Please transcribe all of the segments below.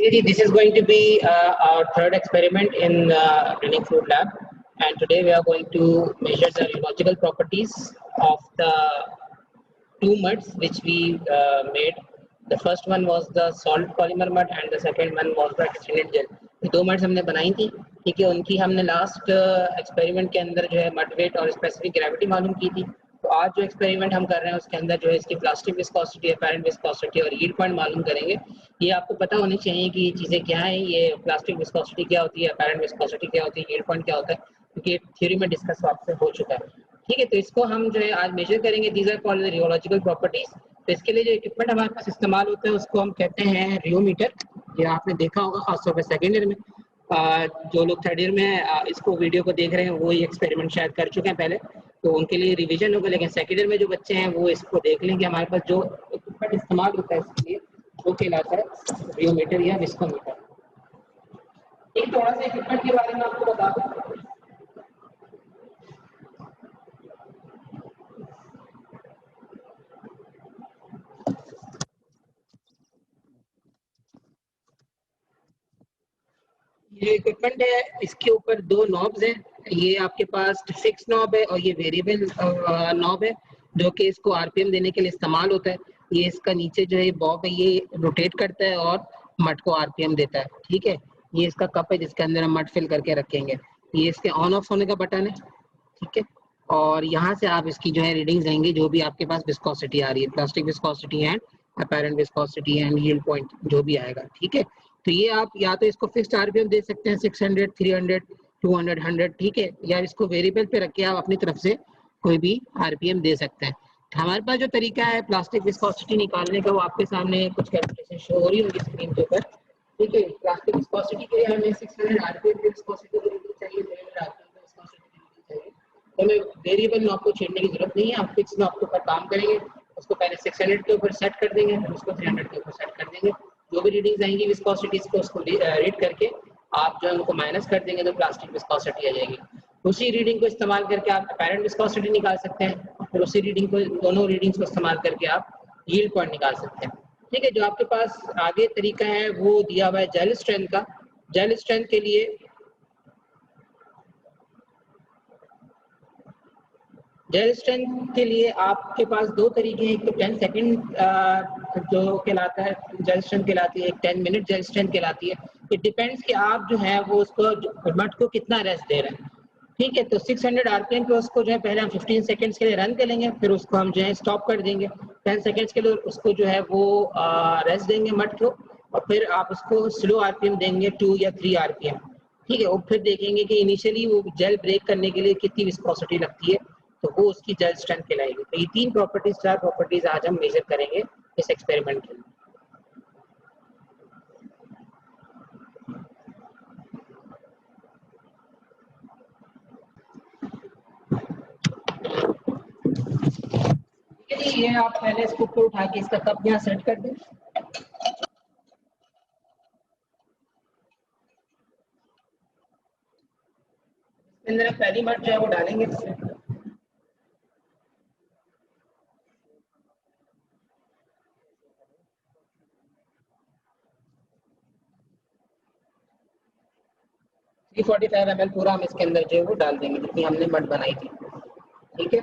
This is going to be our third experiment in Running Fluid Lab, and today we are going to measure the rheological properties of the two muds which we made. The first one was the salt polymer mud and the second one was the extended gel. ये दो muds हमने बनाई थी, ठीक है। उनकी हमने last experiment के अंदर जो है मड वेट और स्पेसिफिक ग्रेविटी मालूम की थी। तो आज जो एक्सपेरिमेंट हम कर रहे हैं उसके अंदर जो है इसकी प्लास्टिक विस्कोसिटी, अपैरेंट विस्कोसिटी और यील्ड पॉइंट मालूम करेंगे। ये आपको पता होनी चाहिए कि ये चीज़ें क्या हैं, ये प्लास्टिक विस्कोसिटी क्या होती है, अपैरेंट विस्कोसिटी क्या होती है, यील्ड पॉइंट क्या होता है, क्योंकि थ्योरी में डिस्कस आपसे हो चुका है, ठीक है। तो इसको हम जो है आज मेजर करेंगे। These are called rheological properties. तो इसके लिए जो इक्विपमेंट हमारे पास इस्तेमाल होता है उसको हम कहते हैं रियोमीटर। ये आपने देखा होगा खासतौर पर सेकेंड ईयर में। जो लोग थर्ड ईयर में इसको वीडियो को देख रहे हैं वो ये एक्सपेरिमेंट शायद कर चुके हैं पहले, तो उनके लिए रिवीजन होगा। लेकिन सेकेंड ईयर में जो बच्चे हैं वो इसको देख लें कि हमारे पास जो इक्विपमेंट इस्तेमाल होता है इसके लिए वो कहलाता है रियोमीटर या विस्कोमीटर। एक थोड़ा सा इक्विपमेंट के बारे में आपको बता दूं। ये इक्विपमेंट है, इसके ऊपर दो नॉब्स हैं। ये आपके पास फिक्स नॉब है और ये वेरिएबल नॉब है जो कि इसको आरपीएम देने के लिए इस्तेमाल होता है। ये इसका नीचे जो है बॉब है ये रोटेट करता है और मड को आरपीएम देता है, ठीक है। ये इसका कप है जिसके अंदर हम मड फिल करके रखेंगे। ये इसके ऑन ऑफ होने का बटन है, ठीक है। और यहाँ से आप इसकी जो है रीडिंग्स लेंगे जो भी आपके पास विस्कोसिटी आ रही है, plastic viscosity and apparent viscosity and yield point जो भी आएगा, ठीक है। तो ये आप या तो इसको फिक्स्ड आरपीएम दे सकते हैं 600, 300, 200, 100, ठीक है, या इसको वेरिएबल पे रख के आप अपनी तरफ से कोई भी आरपीएम दे सकते हैं। हमारे पास जो तरीका है प्लास्टिक विस्कोसिटी निकालने का वो आपके सामने कुछ कैलकुलेशन शो हो रही होगी स्क्रीन के ऊपर, ठीक है। प्लास्टिक विस्कोसिटी के लिए हमें 600 आरपीएम की विस्कोसिटी की रीडिंग चाहिए, 300 आरपीएम की विस्कोसिटी की रीडिंग चाहिए। तो हमें वेरिएबल नॉब को छेड़ने की जरूरत नहीं है, आप फिक्स नॉब के ऊपर काम करेंगे। उसको पहले 600 के ऊपर सेट कर देंगे, फिर उसको 300 के ऊपर सेट कर देंगे। जो भी रीडिंग्स आएंगी विस्कोसिटीज को उसको रीड करके आप जो है उनको माइनस कर देंगे तो प्लास्टिक विस्कोसिटी आ जाएगी। उसी रीडिंग को इस्तेमाल करके आप अपैरेंट विस्कोसिटी निकाल सकते हैं, फिर उसी रीडिंग को, दोनों रीडिंग्स को इस्तेमाल करके आप यील्ड पॉइंट निकाल सकते हैं, ठीक है। जो आपके पास आगे तरीका है वो दिया हुआ है जेल स्ट्रेंथ का। जेल स्ट्रेंथ के लिए जेल स्ट्रेंथ के लिए आपके पास दो तरीके हैं। एक तो 10 सेकंड जो कहलाता है जेल स्ट्रेंथ कहलाती है, एक 10 मिनट जेल स्ट्रेंथ कहलाती है। इट डिपेंड्स कि आप जो है वो उसको मड को कितना रेस्ट दे रहे हैं, ठीक है। तो 600 आरपीएम पे उसको जो है पहले हम 15 सेकंड्स के लिए रन करेंगे, फिर उसको हम जो है स्टॉप कर देंगे। 10 सेकंड्स के लिए उसको जो है वो रेस्ट देंगे मड को, और फिर आप उसको स्लो आरपीएम देंगे 2 या 3 आरपीएम, ठीक है। और फिर देखेंगे कि इनिशियली वो जेल ब्रेक करने के लिए कितनी विस्कोसिटी लगती है, तो वो उसकी जेल स्ट्रेंथ कहलाएगी। तो ये तीन प्रॉपर्टीज, चार प्रॉपर्टीज आज हम मेजर करेंगे इस एक्सपेरिमेंट के लिए। ये आप पहले इसको ऊपर उठा के इसका कप यहाँ सेट कर दें। अंदर पहली मड जो है वो डालेंगे, थ्री 45 ml पूरा हम इसके अंदर जो है वो डाल देंगे जितनी हमने मड बनाई थी, ठीक है।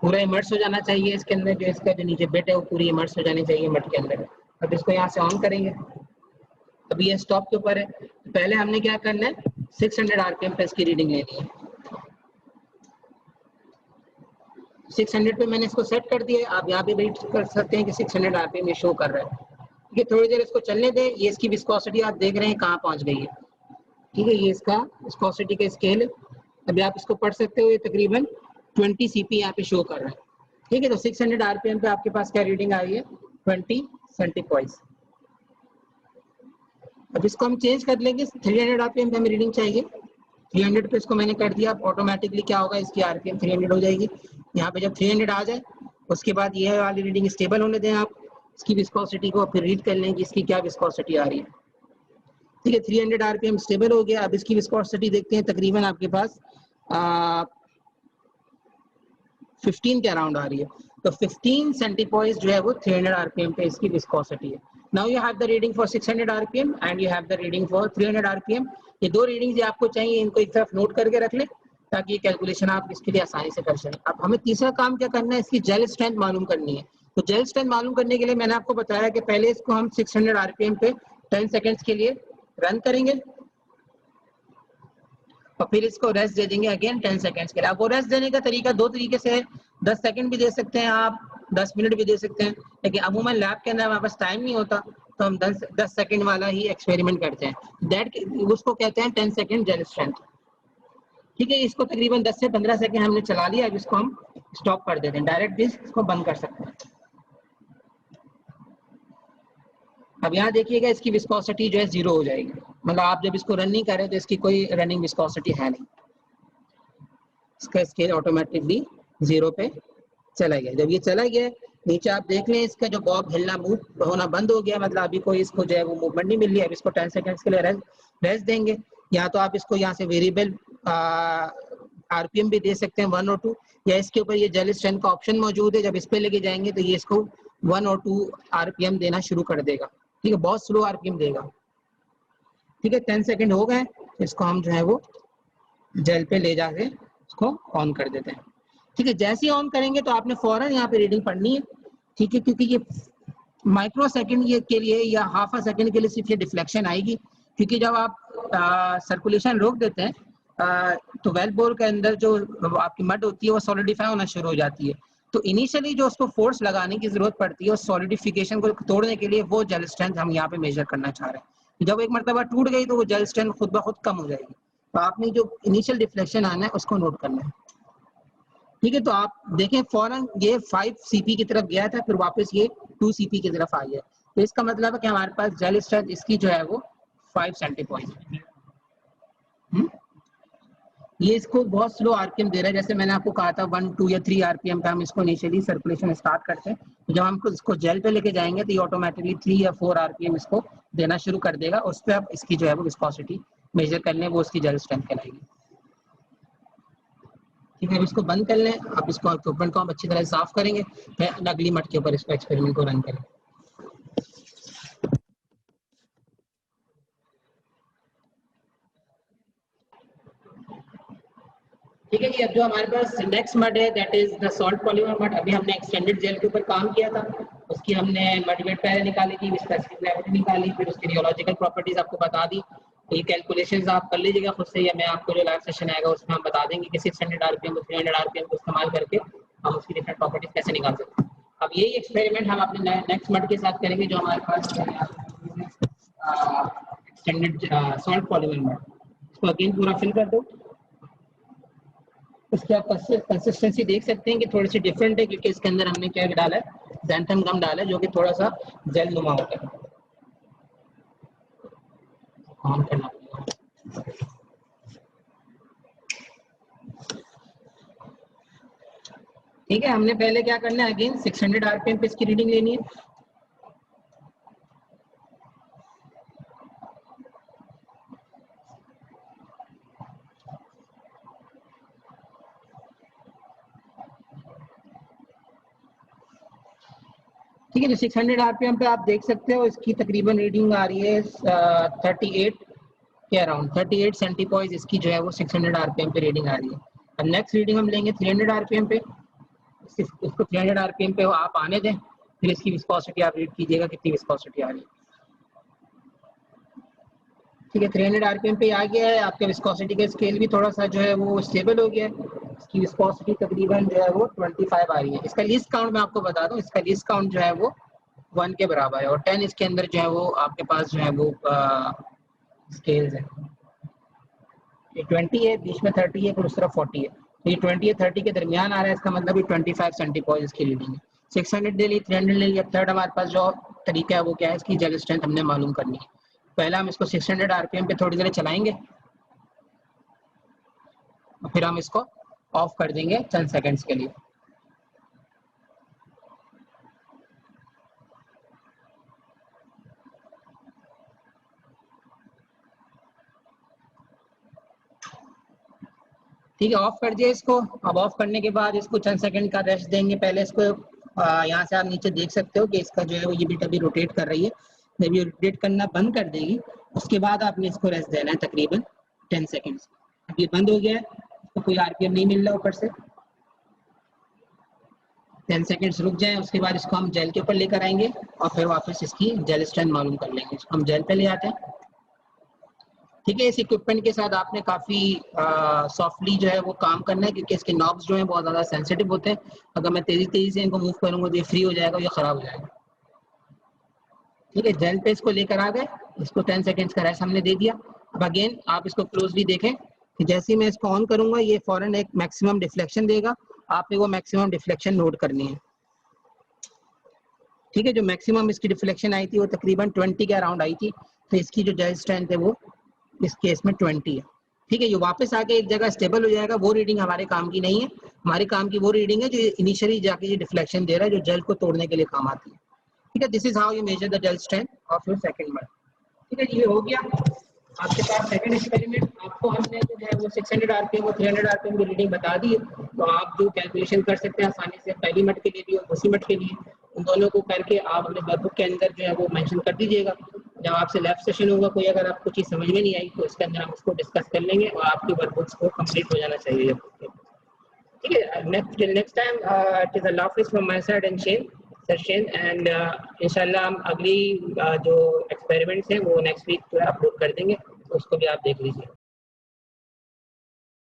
पूरा इमर्स हो जाना चाहिए इसके अंदर, जो इसका जो नीचे बेट है वो पूरी इमर्स हो जानी चाहिए मड के अंदर। अब इसको यहाँ से ऑन करेंगे। अभी ये स्टॉप के ऊपर है, तो पहले हमने क्या करना है 600 आरपीएम पे इसकी रीडिंग लेनी है। 600 पे मैंने इसको सेट कर दिया है। आप यहाँ पे वेट कर सकते हैं कि 600 आरपीएम ये शो कर रहा है, ठीक है। थोड़ी देर इसको चलने दें। ये इसकी विस्कोसिटी आप देख रहे हैं कहाँ पहुँच गई है, ठीक है। ये इसका विस्कोसिटी का स्केल है। अभी आप इसको पढ़ सकते हो, ये तकरीबन 20 cp यहाँ पे शो कर रहा है, ठीक है। तो 600 आरपीएम पे आपके पास क्या रीडिंग आई है 20 सेंटीपॉइस। अब इसको हम चेंज कर लेंगे, 300 आरपीएम पे हमें रीडिंग चाहिए। 300 पे इसको मैंने कर दिया। ऑटोमेटिकली क्या होगा इसकी आरपीएम 300 हो जाएगी। यहाँ पे जब 300 आ जाए उसके बाद ये वाली रीडिंग स्टेबल होने दें आप इसकी विस्कोसिटी को, फिर रीड कर लें कि इसकी क्या विस्कोसिटी आ रही है, ठीक है। 300 आरपीएम स्टेबल हो गया। अब इसकी विस्कोसिटी देखते हैं, तकरीबन आपके पास 15 के अराउंड आ रही है। तो 15 सेंटीपोइस जो है वो 300 आरपीएम पे इसकी विस्कोसिटी है। Now you have the reading for 600 RPM and you have the reading for 300 RPM. ये दो रीडिंग्स ये आपको चाहिए, इनको एक तरफ नोट करके रख ले ताकि ये कैलकुलेशन आप इसके लिए आसानी से कर सकें। अब हमें तीसरा काम क्या करना है, इसकी जेल स्ट्रेंथ मालूम करनी है। तो जेल स्ट्रेंथ मालूम करने के लिए मैंने आपको बताया कि पहले इसको हम 600 आरपीएम पे 10 सेकेंड्स के लिए रन करेंगे और फिर इसको रेस्ट दे देंगे अगेन 10 सेकेंड्स के लिए। अब वो रेस्ट देने का तरीका दो तरीके से है, 10 सेकेंड भी दे सकते हैं आप, 10 मिनट भी दे सकते हैं, लेकिन अमूमन लैब के अंदर हमारे पास टाइम नहीं होता तो हम 10 सेकेंड वाला ही एक्सपेरिमेंट करते हैं। दैट उसको कहते हैं 10 सेकेंड जेल स्ट्रेंथ। ठीक है, इसको तकरीबन 10 से 15 सेकेंड हमने चला लिया। अब इसको हम स्टॉप कर देते हैं, डायरेक्ट भी इसको बंद कर सकते हैं। अब यहाँ देखिएगा इसकी विस्कोसिटी जो है 0 हो जाएगी, मतलब आप जब इसको रन नहीं करें तो इसकी कोई रनिंग विस्कोसिटी है नहीं, इसका स्केल ऑटोमेटिकली 0 पे चला गया। जब ये चला गया नीचे आप देख लें इसका जो बॉब हिलना मूव होना बंद हो गया, मतलब अभी कोई इसको जो है वो मूवमेंट नहीं मिल रही है। अब इसको 10 सेकेंड्स के लिए रेस्ट देंगे। या तो आप इसको यहाँ से वेरिएबल आरपीएम भी दे सकते हैं 1 और 2, या इसके ऊपर ये जेल स्ट्रेंथ का ऑप्शन मौजूद है, जब इस पे लेके जाएंगे तो ये इसको 1 और 2 आरपीएम देना शुरू कर देगा। ठीक है, बहुत स्लो आरपीएम देगा। ठीक है, 10 सेकेंड हो गए, इसको हम जो है वो जेल पे ले जाके इसको ऑन कर देते हैं। ठीक है, जैसे ही ऑन करेंगे तो आपने फौरन यहाँ पे रीडिंग पढ़नी है। ठीक है, क्योंकि ये माइक्रो सेकेंड ये के लिए या हाफ अ सेकेंड के लिए सिर्फ ये डिफ्लेक्शन आएगी, क्योंकि जब आप सर्कुलेशन रोक देते हैं तो वेल बोर के अंदर जो आपकी मड होती है वो सॉलिडिफाई होना शुरू हो जाती है। तो इनिशियली जो उसको फोर्स लगाने की जरूरत पड़ती है उस सॉलिडिफिकेशन को तोड़ने के लिए, वो जेल स्ट्रेंथ हम यहाँ पे मेजर करना चाह रहे हैं। जब एक मरतबा टूट गई तो वो जेल स्ट्रेंथ खुद ब खुद कम हो जाएगी। तो आपने जो इनिशियल डिफ्लेक्शन आना है उसको नोट करना है। ठीक है, तो आप देखें फौरन ये 5 सीपी की तरफ गया था, फिर वापस ये 2 सीपी की तरफ आ गया। तो इसका मतलब है कि हमारे पास जेल स्ट्रेंथ इसकी जो है वो 5 सेंटीपोइस है। ये इसको बहुत स्लो आरपीएम दे रहा है, जैसे मैंने आपको कहा था 1, 2 या 3 आरपीएम पे हम इसको इनिशियली सर्कुलेशन स्टार्ट करते हैं। जब हम इसको जेल पे लेके जाएंगे तो ये ऑटोमेटिकली 3 या 4 आरपीएम इसको देना शुरू कर देगा। उस पर आप इसकी जो है वो विस्कोसिटी मेजर कर लें, वो उसकी जेल स्ट्रेंथ कहलाएगी। ठीक है, अब इसको बंद कर लें। अब इसको इक्विपमेंट को हम अच्छी तरह साफ करेंगे, फिर अगली मट के ऊपर इसको एक्सपेरिमेंट को रन करें। ठीक है जी, अब जो हमारे पास नेक्स्ट मड है that is the salt polymer mud. अभी हमने एक्सटेंडेड जेल के ऊपर काम किया था, उसकी हमने मड वेट पहले निकाली थी, स्पेसिफिक ग्रेविटी निकाली, फिर उसकी रियोलॉजिकल प्रॉपर्टीज आपको बता दी। तो ये कैलकुलेशंस आप कर लीजिएगा खुद से, या मैं आपको जो लाइव सेशन आएगा उसमें हम बता देंगे कि 600 आरपीएम और 300 आरपीएम को इस्तेमाल करके हम उसकी डिफरेंट प्रॉपर्टीज कैसे निकाल सकते हैं। अब यही एक्सपेरिमेंट हम अपने नेक्स्ट मड के साथ करेंगे जो हमारे पास एक्सटेंडेड सॉल्ट पॉलीमर मड। इसको अगेन पूरा फिल कर दो। इसकी आप कंसिस्टेंसी देख सकते हैं कि थोड़ी सी डिफरेंट है, क्योंकि इसके अंदर हमने क्या डाला है, ज़ैंथम गम डाला है, जो कि थोड़ा सा जेल नुमा होता है। ऑन करना पड़ेगा। ठीक है, हमने पहले क्या करना है, अगेन 600 आरपीएम पे इसकी रीडिंग लेनी है। ठीक है, जो 600 आरपीएम पे आप देख सकते हो इसकी तकरीबन रीडिंग आ रही है 38 के अराउंड, 38 सेंटीपोइस इसकी जो है वो 600 आरपीएम पे रीडिंग आ रही है। अब नेक्स्ट रीडिंग हम लेंगे 300 आरपीएम पे। इसको 300 आरपीएम पे आप आने दें, फिर इसकी विस्कोसिटी आप रीड कीजिएगा कितनी विस्कोसिटी आ रही है। ठीक है, 300 आरपीएम पे आ गया है। आपके विस्कोसिटी का स्केल भी थोड़ा सा जो है वो स्टेबल हो गया है। इसकी विस्कोसिटी तकरीबन जो है वो 25 आ रही है। इसका लीस्ट काउंट मैं आपको बता दूं, इसका लीस्ट काउंट जो है वो 1 के बराबर है, और 10 इसके अंदर जो है वो आपके पास जो है वो स्केल्स है। ये 20 है, बीच में 30 है, फिर उस तरफ 40 है। तो ये 20 या 30 के दरमियान आ रहा है, इसका मतलब ये 25 सेंटीपोइस इसकी रीडिंग है। 600 ले ली, 300 ले ली। अब थर्ड हमारे पास जो तरीका है वो क्या है, इसकी जेल स्ट्रेंथ हमने मालूम करनी है। पहला हम इसको 600 आरपीएम पे थोड़ी देर चलाएंगे, फिर हम इसको ऑफ कर देंगे 10 सेकेंड्स के लिए। ठीक है, ऑफ कर दिया इसको। अब ऑफ करने के बाद इसको 10 सेकंड का रेस्ट देंगे। पहले इसको यहाँ से आप नीचे देख सकते हो कि इसका जो है वो ये बिट अभी रोटेट कर रही है। जब ये रोटेट करना बंद कर देगी उसके बाद आपने इसको रेस्ट देना है तकरीबन 10 सेकेंड्स। अब ये बंद हो गया है, तो कोई आरपीएम नहीं मिल रहा ऊपर से। 10 सेकेंड्स रुक जाए, उसके बाद इसको हम जेल के ऊपर लेकर आएंगे और फिर वापस इसकी जेल स्ट्रेंथ मालूम कर लेंगे। इसको हम जेल पे ले आते हैं। ठीक है, इस इक्विपमेंट के साथ आपने काफ़ी सॉफ्टली जो है वो काम करना है, क्योंकि इसके नॉब्स जो हैं बहुत ज़्यादा सेंसिटिव होते हैं। अगर मैं तेज़ी से इनको मूव करूँगा तो ये फ्री हो जाएगा, ये ख़राब हो जाएगा। ठीक है, जेल पे इसको लेकर आ गए, इसको 10 सेकेंड्स का रेस्ट हमने दे दिया। अब अगेन आप इसको क्लोजली देखें कि जैसे ही मैं इसको ऑन करूँगा ये फ़ौरन एक मैक्सिमम डिफ्लेक्शन देगा। आपने वो मैक्सिमम डिफ्लेक्शन नोट करनी है। ठीक है, जो मैक्सिमम इसकी डिफ्लेक्शन आई थी वो तकरीबन 20 के अराउंड आई थी, तो इसकी जो जेल स्ट्रेंथ है वो इस केस में 20 है। ठीक है, ये वापस आके एक जगह स्टेबल हो जाएगा। वो रीडिंग हमारे काम की नहीं है, हमारे काम की वो रीडिंग है जो इनिशियली जाके ये डिफ्लेक्शन दे रहा है, जो जेल को तोड़ने के लिए काम आती है। ठीक है, this is how you measure the gel strength of your second mud. ठीक है, ये हो गया आपके पास सेकंड एक्सपेरिमेंट। आपको हमने जो है वो 600 आरपीएम और 300 आरपीएम की रीडिंग बता दी है, तो आप जो कैलकुलेशन कर सकते हैं आसानी से पहली मड के लिए भी और दूसरी मड के लिए, उन दोनों को करके आप अपने वर्कबुक के अंदर जो है वो मेंशन कर दीजिएगा। जब आपसे लैब सेशन होगा कोई अगर आपको चीज़ समझ में नहीं आई तो इसके अंदर हम उसको डिस्कस कर लेंगे और आपकी वर्कबुक्स को कंप्लीट हो जाना चाहिए। ठीक है, नेक्स्ट टाइम इट इज अल्लाह हाफिज़ from my side and Shane and इंशाल्लाह हम अगली जो एक्सपेरिमेंट्स हैं वो नेक्स्ट वीक जो है अपलोड कर देंगे, तो उसको भी आप देख लीजिए।